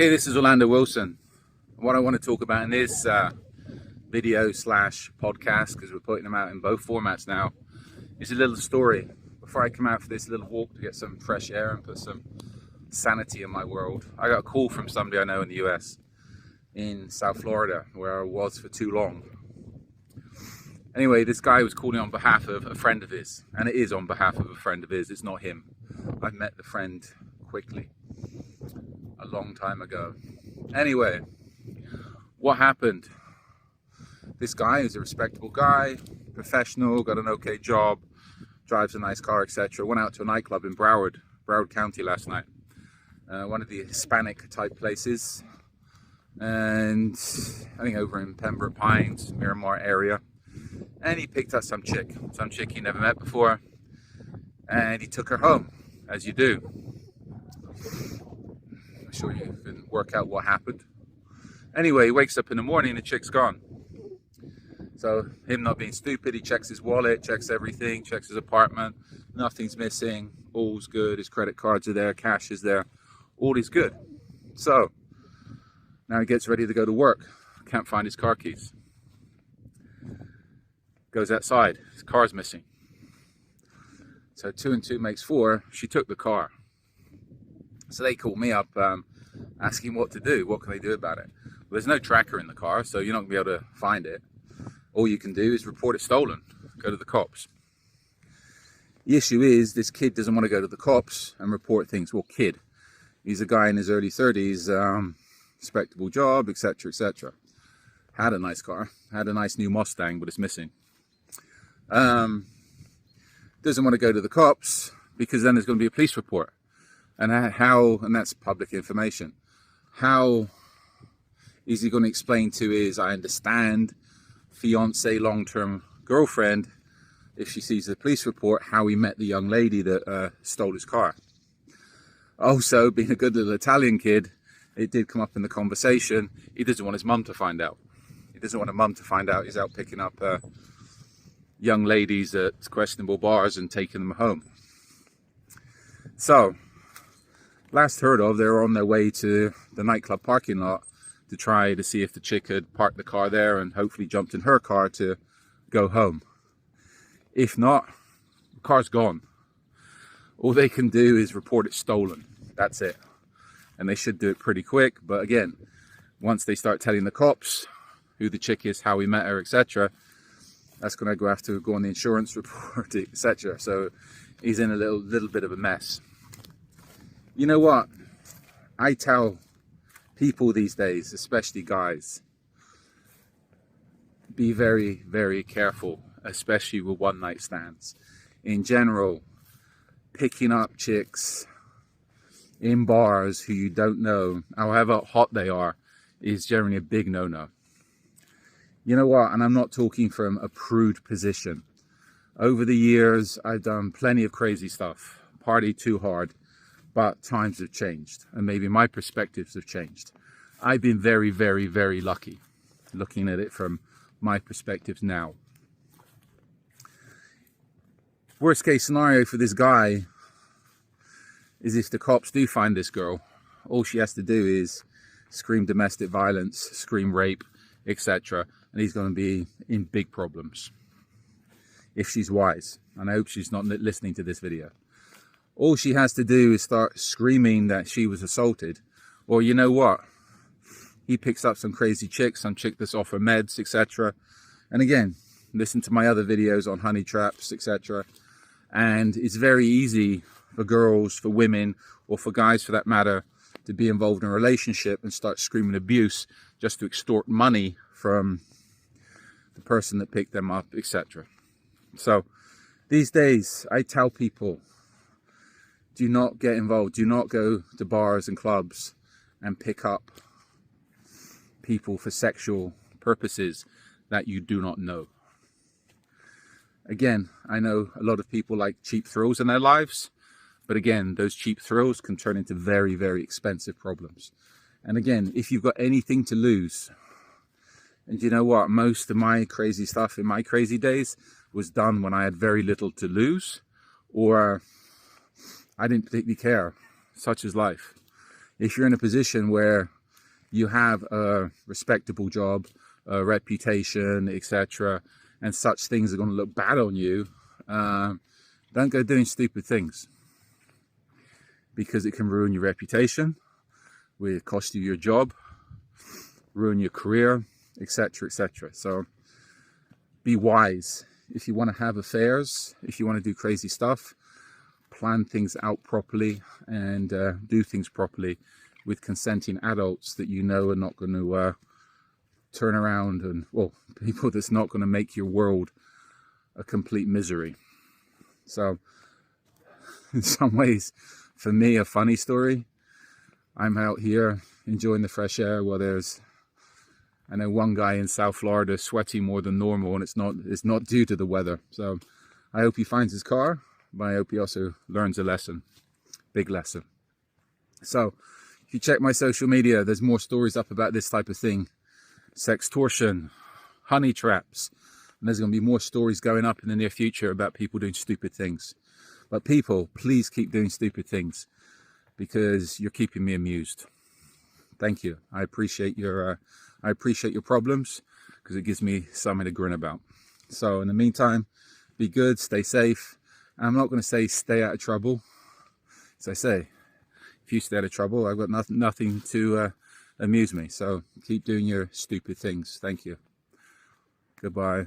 Okay, this is Orlando Wilson. What I want to talk about in this video slash podcast, because we're putting them out in both formats now, is a little story. Before I come out for this little walk to get some fresh air and put some sanity in my world, I got a call from somebody I know in the US, in South Florida, where I was for too long. Anyway, this guy was calling on behalf of a friend of his, and it is on behalf of a friend of his. It's not him. I've met the friend quickly a long time ago. Anyway, what happened? This guy is a respectable guy, professional, got an okay job, drives a nice car, etc. Went out to a nightclub in Broward County last night, one of the Hispanic type places, and I think over in Pembroke Pines, Miramar area. And he picked up some chick he never met before, and he took her home, as you do. I'm sure you can work out what happened. Anyway, he wakes up in the morning and the chick's gone. So him not being stupid, he checks his wallet, checks everything, checks his apartment, nothing's missing, all's good, his credit cards are there, cash is there, all is good. So now he gets ready to go to work, can't find his car keys. Goes outside, his car's missing. So 2 and 2 makes 4, she took the car. So they called me up asking what to do, what can they do about it. Well, there's no tracker in the car, so you're not going to be able to find it. All you can do is report it stolen, go to the cops. The issue is this kid doesn't want to go to the cops and report things. Well, kid, he's a guy in his early 30s, respectable job, etc, etc. Had a nice car, had a nice new Mustang, but it's missing. Doesn't want to go to the cops because then there's going to be a police report. And and that's public information. How is he going to explain to his, I understand, fiance, long-term girlfriend, if she sees the police report, how he met the young lady that stole his car? Also, being a good little Italian kid, it did come up in the conversation, he doesn't want his mum to find out. He doesn't want a mum to find out he's out picking up young ladies at questionable bars and taking them home. So, last heard of, they were on their way to the nightclub parking lot to try to see if the chick had parked the car there and hopefully jumped in her car to go home. If not, the car's gone. All they can do is report it stolen. That's it. And they should do it pretty quick. But again, once they start telling the cops who the chick is, how we met her, etc., that's going to have to go on the insurance report, etc. So he's in a little bit of a mess. You know what? I tell people these days, especially guys, be very, very careful, especially with one-night stands. In general, picking up chicks in bars who you don't know, however hot they are, is generally a big no-no. You know what? And I'm not talking from a prude position. Over the years, I've done plenty of crazy stuff, partied too hard, but times have changed, and maybe my perspectives have changed. I've been very, very, very lucky, looking at it from my perspectives now. Worst case scenario for this guy is if the cops do find this girl, all she has to do is scream domestic violence, scream rape, etc. And he's going to be in big problems. If she's wise, and I hope she's not listening to this video. All she has to do is start screaming that she was assaulted. Or you know what? He picks up some crazy chick, some chick that's off her meds, etc. And again, listen to my other videos on honey traps, etc. And it's very easy for girls, for women, or for guys for that matter, to be involved in a relationship and start screaming abuse just to extort money from the person that picked them up, etc. So these days, I tell people, do not get involved. Do not go to bars and clubs and pick up people for sexual purposes that you do not know. Again, I know a lot of people like cheap thrills in their lives, but again, those cheap thrills can turn into very, very expensive problems. And again, if you've got anything to lose, and you know what, most of my crazy stuff in my crazy days was done when I had very little to lose, or I didn't particularly care. Such is life. if you're in a position where you have a respectable job, a reputation, etc., and such things are going to look bad on you, don't go doing stupid things, because it can ruin your reputation, will cost you your job, ruin your career, etc., etc. So be wise. If you want to have affairs, if you want to do crazy stuff, plan things out properly and do things properly with consenting adults that you know are not going to turn around and, well, people that's not going to make your world a complete misery. So in some ways, for me, a funny story. I'm out here enjoying the fresh air while I know one guy in South Florida sweating more than normal, and it's not due to the weather. So I hope he finds his car, but I hope he also learns a lesson, big lesson. So if you check my social media, there's more stories up about this type of thing. Sextortion, honey traps, and there's going to be more stories going up in the near future about people doing stupid things. But people, please keep doing stupid things, because you're keeping me amused. Thank you. I appreciate your problems, because it gives me something to grin about. So in the meantime, be good, stay safe. I'm not going to say stay out of trouble. As I say, if you stay out of trouble, I've got nothing to amuse me. So keep doing your stupid things. Thank you. Goodbye.